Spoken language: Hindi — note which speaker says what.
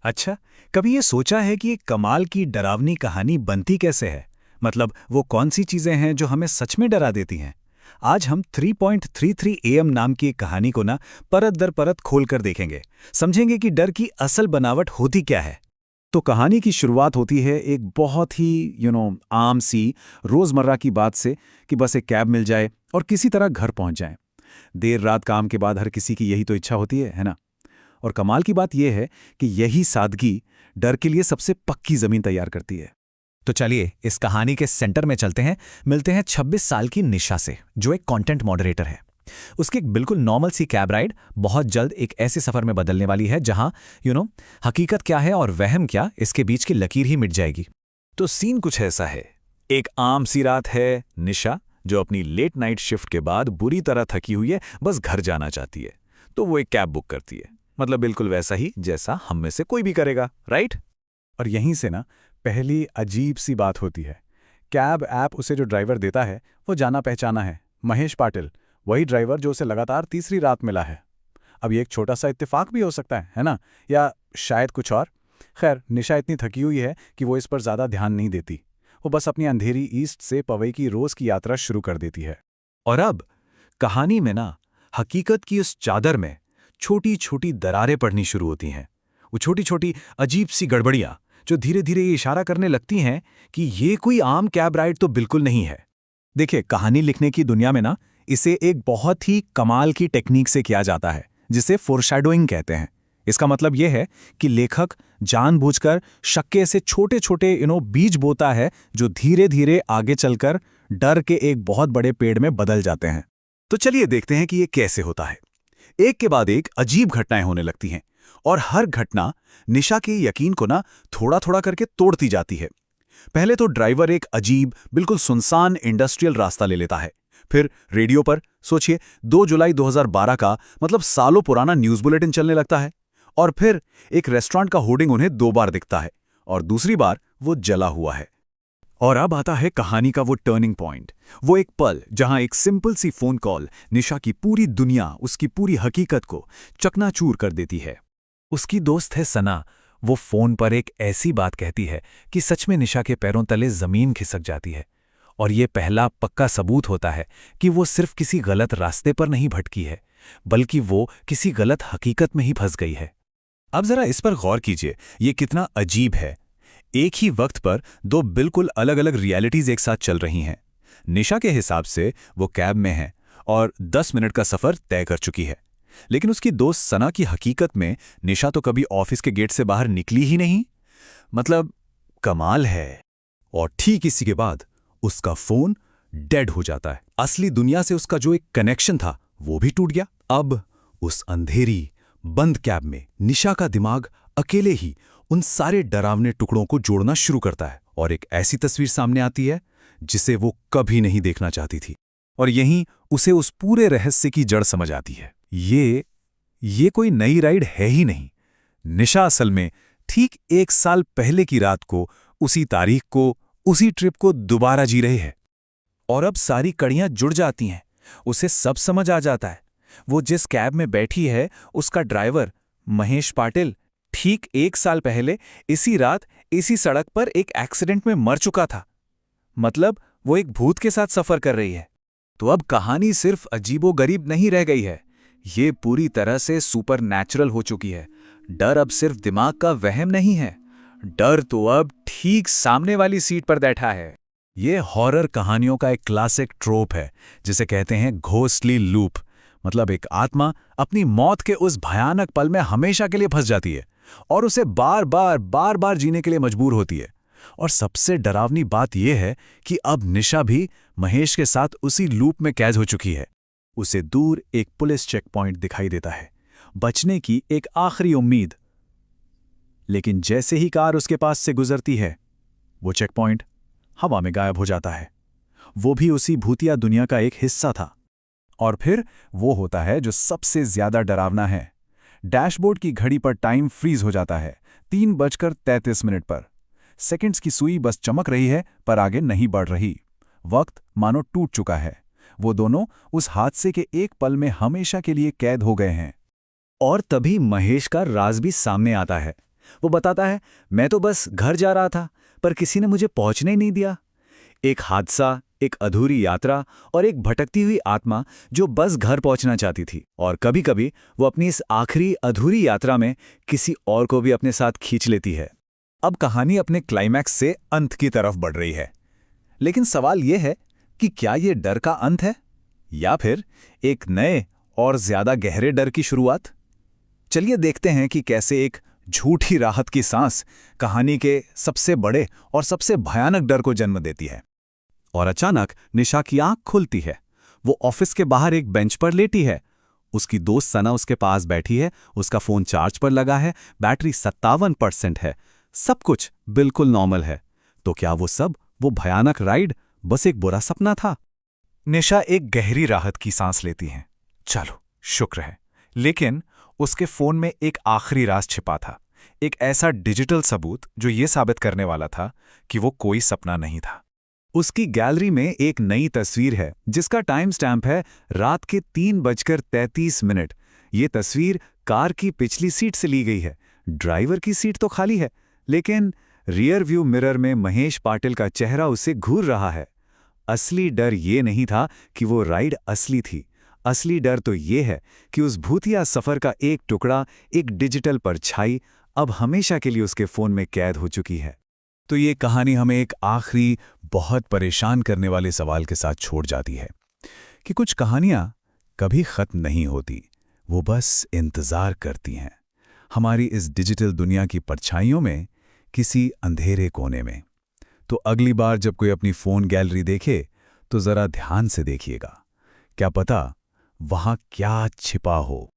Speaker 1: अच्छा, कभी ये सोचा है कि एक कमाल की डरावनी कहानी बनती कैसे है? मतलब वो कौन सी चीजें हैं जो हमें सच में डरा देती हैं? आज हम 3.33 AM नाम की एक कहानी को ना परत दर परत खोल कर देखेंगे। समझेंगे कि डर की असल बनावट होती क्या है।
Speaker 2: तो कहानी की शुरुआत होती है एक बहुत ही आम सी रोज़मर्रा की बात से कि बस एक कैब मिल जाए और किसी तरह घर पहुंच जाएं। देर रात काम के बाद हर किसी की यही तो इच्छा होती है ना? और कमाल की बात यह है कि यही सादगी डर के लिए सबसे पक्की ज़मीन तैयार करती है।
Speaker 1: तो चलिए इस कहानी के सेंटर में चलते हैं। मिलते हैं 26 साल की निशा से, जो एक कंटेंट मॉडरेटर है। उसकी एक बिल्कुल नॉर्मल सी कैब राइड बहुत जल्द एक ऐसे सफर में बदलने वाली है जहां हकीकत क्या है और वहम क्या, इसके बीच की लकीर ही मिट जाएगी। तो सीन कुछ ऐसा है। एक आम सी रात है। निशा, जो अपनी लेट नाइट शिफ्ट के बाद बुरी तरह थकी हुई है, बस घर जाना चाहती है। तो वो एक कैब बुक करती है। मतलब बिल्कुल वैसा ही जैसा हम में से कोई भी करेगा, राइट?
Speaker 2: और यहीं से ना पहली अजीब सी बात होती है। कैब ऐप उसे जो ड्राइवर देता है वो जाना पहचाना है, महेश पाटिल, वही ड्राइवर जो उसे लगातार तीसरी रात मिला है। अब ये एक छोटा सा इत्तेफाक भी हो सकता है ना? या शायद कुछ और। खैर, निशा इतनी थकी हुई है कि वो इस पर ज़्यादा ध्यान नहीं देती। वो बस अपनी अंधेरी ईस्ट से पवई की रोज़ की यात्रा शुरू कर देती है।
Speaker 1: और अब कहानी में ना हकीकत की उस चादर में छोटी छोटी दरारें पड़नी शुरू होती हैं। वो छोटी छोटी अजीब सी गड़बड़ियां जो धीरे धीरे ये इशारा करने लगती हैं कि ये कोई आम कैब राइड तो बिल्कुल नहीं है। देखिए, कहानी लिखने की दुनिया में ना इसे एक बहुत ही कमाल की टेक्निक से किया जाता है, जिसे फोरशैडोइंग कहते हैं। इसका मतलब यह है कि लेखक जानबूझकर शक्के से छोटे छोटे बीज बोता है, जो धीरे धीरे आगे चलकर डर के एक बहुत बड़े पेड़ में बदल जाते हैं। तो चलिए देखते हैं कि ये कैसे होता है। एक के बाद एक अजीब घटनाएं होने लगती हैं, और हर घटना निशा के यकीन को ना थोड़ा थोड़ा करके तोड़ती जाती है। पहले तो ड्राइवर एक अजीब, बिल्कुल सुनसान इंडस्ट्रियल रास्ता ले लेता है। फिर रेडियो पर सोचिए 2 जुलाई 2012 का, मतलब सालों पुराना न्यूज़ बुलेटिन चलने लगता है। और फिर एक रेस्टोरेंट का होर्डिंग उन्हें 2 बार दिखता है, और दूसरी बार वो जला हुआ है। और अब आता है कहानी का वो टर्निंग पॉइंट, वो एक पल जहां एक सिंपल सी फोन कॉल निशा की पूरी दुनिया, उसकी पूरी हकीकत को चकनाचूर कर देती है। उसकी दोस्त है सना। वो फोन पर एक ऐसी बात कहती है कि सच में निशा के पैरों तले जमीन खिसक जाती है। और ये पहला पक्का सबूत होता है कि वो सिर्फ किसी गलत रास्ते पर नहीं भटकी है, बल्कि वो किसी गलत हकीकत में ही फंस गई है। अब जरा इस पर गौर कीजिए, ये कितना अजीब है। एक ही वक्त पर दो बिल्कुल अलग अलग रियलिटीज एक साथ चल रही हैं। निशा के हिसाब से वो कैब में है और 10 मिनट का सफर तय कर चुकी है। लेकिन उसकी दोस्त सना की हकीकत में निशा तो कभी ऑफिस के गेट से बाहर निकली ही नहीं। मतलब कमाल है। और ठीक इसी के बाद उसका फोन डेड हो जाता है। असली दुनिया से उसका जो एक कनेक्शन था वो भी टूट गया। अब उस अंधेरी बंद कैब में निशा का दिमाग अकेले ही उन सारे डरावने टुकड़ों को जोड़ना शुरू करता है, और एक ऐसी तस्वीर सामने आती है जिसे वो कभी नहीं देखना चाहती थी। और यहीं उसे उस पूरे रहस्य की जड़ समझ आती है। ये कोई नई राइड है ही नहीं। निशा असल में ठीक 1 साल पहले की रात को, उसी तारीख को, उसी ट्रिप को दोबारा जी रहे हैं। और अब सारी कड़ियां जुड़ जाती हैं। उसे सब समझ आ जाता है। वो जिस कैब में बैठी है, उसका ड्राइवर महेश पाटिल ठीक 1 साल पहले इसी रात इसी सड़क पर एक एक्सीडेंट में मर चुका था। मतलब वो एक भूत के साथ सफर कर रही है। तो अब कहानी सिर्फ अजीबोगरीब नहीं रह गई है, ये पूरी तरह से सुपर नेचुरल हो चुकी है। डर अब सिर्फ दिमाग का वहम नहीं है, डर तो अब ठीक सामने वाली सीट पर बैठा है। ये हॉरर कहानियों का एक क्लासिक ट्रोप है, जिसे कहते हैं घोस्टली लूप। मतलब एक आत्मा अपनी मौत के उस भयानक पल में हमेशा के लिए फंस जाती है और उसे बार बार जीने के लिए मजबूर होती है। और सबसे डरावनी बात यह है कि अब निशा भी महेश के साथ उसी लूप में कैद हो चुकी है। उसे दूर एक पुलिस चेक पॉइंट दिखाई देता है, बचने की एक आखिरी उम्मीद। लेकिन जैसे ही कार उसके पास से गुजरती है, वो चेक पॉइंट हवा में गायब हो जाता है। वो भी उसी भूतिया दुनिया का एक हिस्सा था। और फिर वो होता है जो सबसे ज्यादा डरावना है। डैशबोर्ड की घड़ी पर टाइम फ्रीज हो जाता है 3:33 पर। सेकंड्स की सुई बस चमक रही है, पर आगे नहीं बढ़ रही। वक्त मानो टूट चुका है। वो दोनों उस हादसे के एक पल में हमेशा के लिए कैद हो गए हैं। और तभी महेश का राज भी सामने आता है। वो बताता है, मैं तो बस घर जा रहा था, पर किसी ने मुझे पहुंचने ही नहीं दिया। एक हादसा, एक अधूरी यात्रा और एक भटकती हुई आत्मा जो बस घर पहुंचना चाहती थी। और कभी-कभी वो अपनी इस आखिरी अधूरी यात्रा में किसी और को भी अपने साथ खींच लेती है। अब कहानी अपने क्लाइमैक्स से अंत की तरफ बढ़ रही है। लेकिन सवाल यह है कि क्या ये डर का अंत है या फिर एक नए और ज्यादा गहरे डर की शुरुआत? चलिए देखते हैं कि कैसे एक झूठी राहत की सांस कहानी के सबसे बड़े और सबसे भयानक डर को जन्म देती है। और अचानक निशा की आंख खुलती है। वो ऑफिस के बाहर एक बेंच पर लेटी है। उसकी दोस्त सना उसके पास बैठी है, उसका फोन चार्ज पर लगा है, बैटरी 57% है, सब कुछ बिल्कुल नॉर्मल है। तो क्या वो भयानक राइड बस एक बुरा सपना था? निशा एक गहरी राहत की सांस लेती है। चलो, शुक्र है। लेकिन उसके फोन में एक आखिरी राज छिपा था, एक ऐसा डिजिटल सबूत जो ये साबित करने वाला था कि वो कोई सपना नहीं था। उसकी गैलरी में एक नई तस्वीर है जिसका टाइम स्टैम्प है रात के 3:33। ये तस्वीर कार की पिछली सीट से ली गई है। ड्राइवर की सीट तो खाली है, लेकिन रियर व्यू मिरर में महेश पाटिल का चेहरा उसे घूर रहा है। असली डर ये नहीं था कि वो राइड असली थी। असली डर तो ये है कि उस भूतिया सफर का एक टुकड़ा, एक डिजिटल परछाई अब हमेशा के लिए उसके फोन में कैद हो चुकी है। तो ये कहानी हमें एक आखिरी बहुत परेशान करने वाले सवाल के साथ छोड़ जाती है कि कुछ कहानियां कभी खत्म नहीं होती, वो बस इंतजार करती हैं हमारी इस डिजिटल दुनिया की परछाइयों में, किसी अंधेरे कोने में। तो अगली बार जब कोई अपनी फोन गैलरी देखे तो जरा ध्यान से देखिएगा, क्या पता वहां क्या छिपा हो।